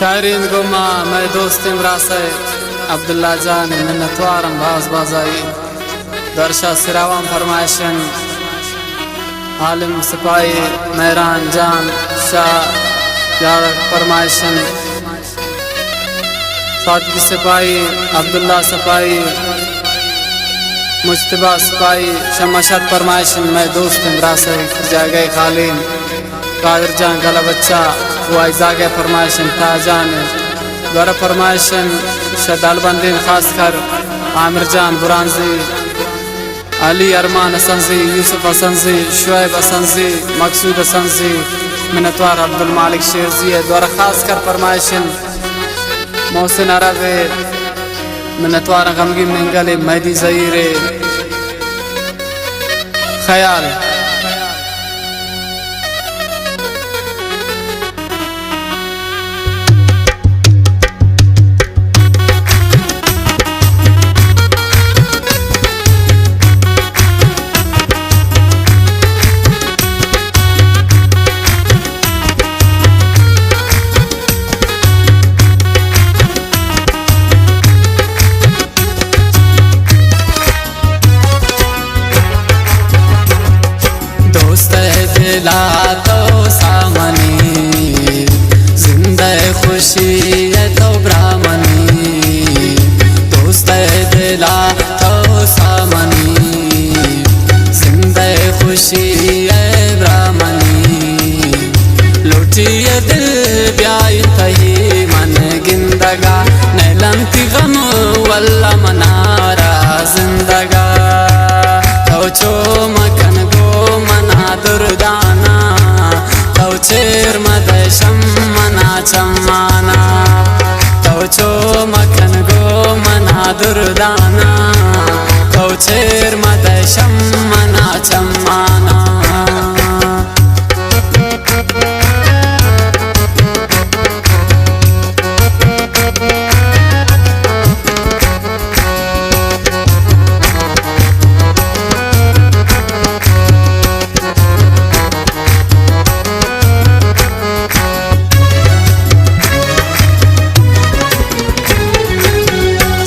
शायरीन गुमा मैं दोस्त इमरासे अब्दुल्ला जान मिन्नतवारम बाज बाजाई दरशा सिरावाम फरमाइशन आलिम सिपाही मेहरान जान शाह यार फरमाइशन सादगी सिपाही अब्दुल्ला सिपाही मुश्तबा सिपाही शमशद फरमाइशन मैं दोस्त इमरासे जागे खालिन कादिर जान गला बच्चा वाइजागे फरमाइशन ताजान द्वारा फरमाइशन शदालबंदीन खासकर आमिर जान बुरानजी अली अरमान असंजी यूसुफ असंजी शुएब असंजी मकसूद असंजी मिन्नतवार अब्दुल मालिक शेरजी द्वारा खासकर फरमाइशन मोहसिन अरबे मिन्नतवार गमगी मंगले मैदी ज़हीरे ख्याल दिला तो सामनी जिंदा खुशी है तो ब्राह्मणी दोस्त दिला तो सामनी जिंदा खुशी है ब्राह्मणी लुटिए दिल ब्याई तही मन गिंदगा नलंती गम वल्ला मनारा जिंदगा तो चो मकन गो मना दुर्दाना तो चेर मदशम मना चम्माना तो चो मकन गो मना दुर्दाना तो चेर मदशम मना चम्माना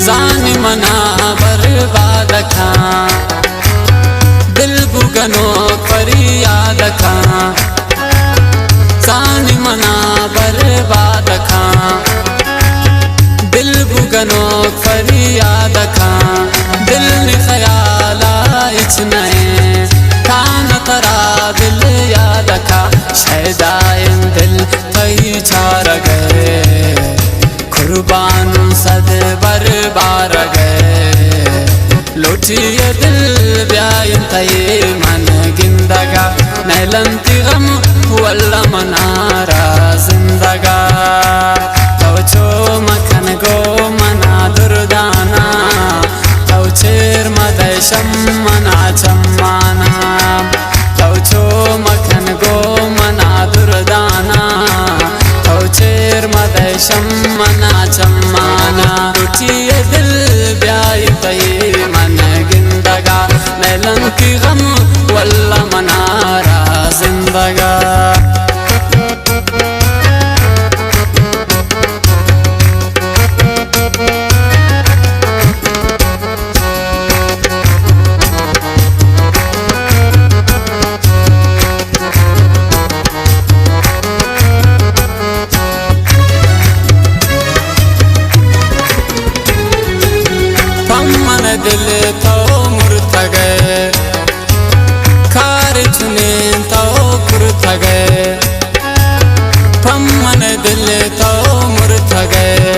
जानी मना बर्बाद खा दिल बुगनो फरियाद खा जानी मना बर्बाद खा दिल बुगनो फरियाद खा दिल में ख्याला इचने खान तरा दिल याद खा शैदाइन दिल कई चार गए कुर्बान सद बरबार गए लुटिए दिल ब्याइन तये मन गिंदगा नैलंती गम वल्ला मनारा जिंदगा तो चो मखन गो मना दुर्दाना तो चेर मदशम मना चम्माना तो चो मखन गो मना दुर्दाना तो चेर मदशम मना चम्माना लुटिए दिल ब्याई तये मन गिंदगा नैलंती गम वल्ला मनारा जिंदगा दिल तो मुर्त गए खार चुने तो कुर्त गए फमन दिल तो मुर्त गए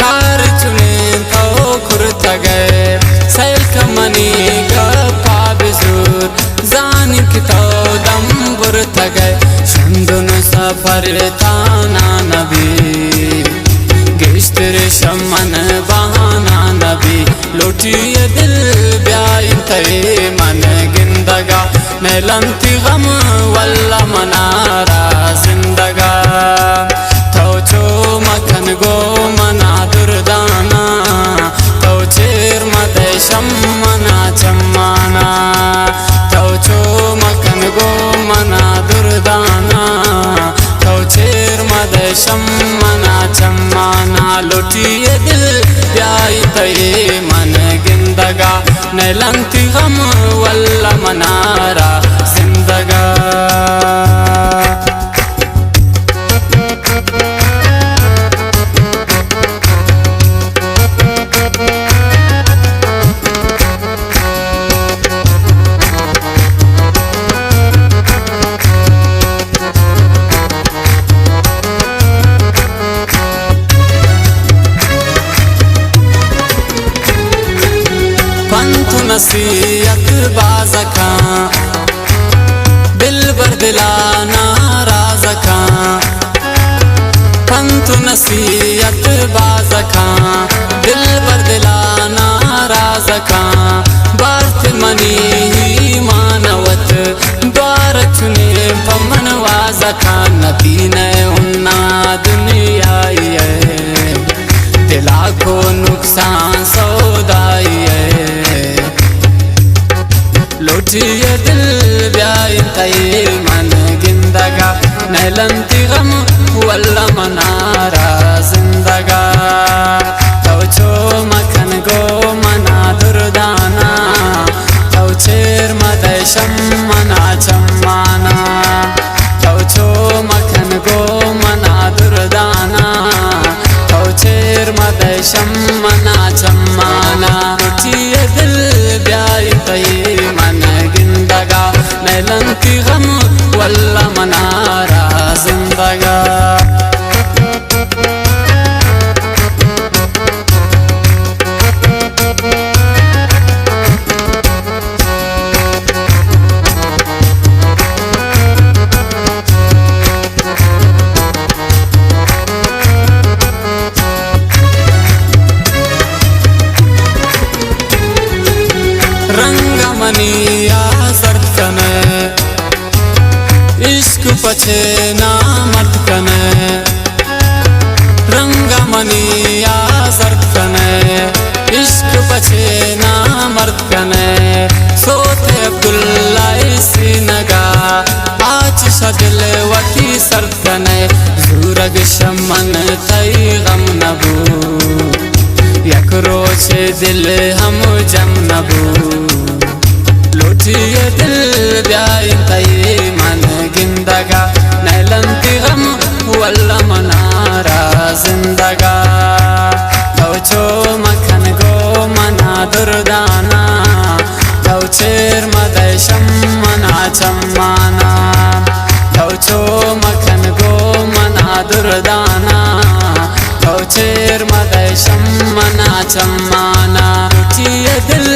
खार चुने तो कुर्त गए सैल कमनी का पाबिजूर जान की तो दम बुरत गए शंदुन सफर ताना नबी गिश्तर शमन बहाना नबी लुटिए दिल ब्याइन तये मन गिंदगा नैलंती गम वल्ला मनारा जिंदगा तो चो मखन गो मना दुर्दाना तो चेर मदशम मना चम्माना तो चो मखन गो मना दुर्दाना तो चेर मद शम्मना चम्माना लुटिए दिल ब्याई तये मन गिंदगा नैलंती गम वल्ला मनारा जिंदगा पंथु नसीहत बाज़का दिल बर दिलाना राज़का पंथु नसीहत बाज़का दिल बर दिलाना राज़का बात मनी ही मानवत द्वार चुने पमन वाज़का नदीने उन्ना दुनिया दिला को नुकसान सौदाई लुटिए दिल ब्याई तये मन गिंदगा नैलंती गम वल्ला मनारा जिंदगा तवचो मखन गो मना दुर्दाना तवचेर मदय शम्मना चम्माना तवचो मखन गो मना दुर्दाना तवचेर मदय शम्मना चम्माना लुटिए दिल ब्याई तये मन गिंदगा नैलंती गम वल्ला मनारा जिंदगा रंगमनिया सर्द कने इश्क पछे ना मत कने रंगमनिया सर्द कने इश्क पछे ना मर्द कने सोते अब्दुल्ला इसी नगा आज शदिल वती सर्द कने जूरग शमन तई गम नबू यक रोज दिल हम जम नबू लुटिए दिल ब्याई तये मन गिंदगा नैलंती गम वल्ला मनारा जिंदगा तवचो मखन गो मना दुर्दाना तवचेर मदय शम्मना चम्माना तवचो मखन गो मना दुर्दाना तवचेर मदय शम्मना चम्माना लुटिए दिल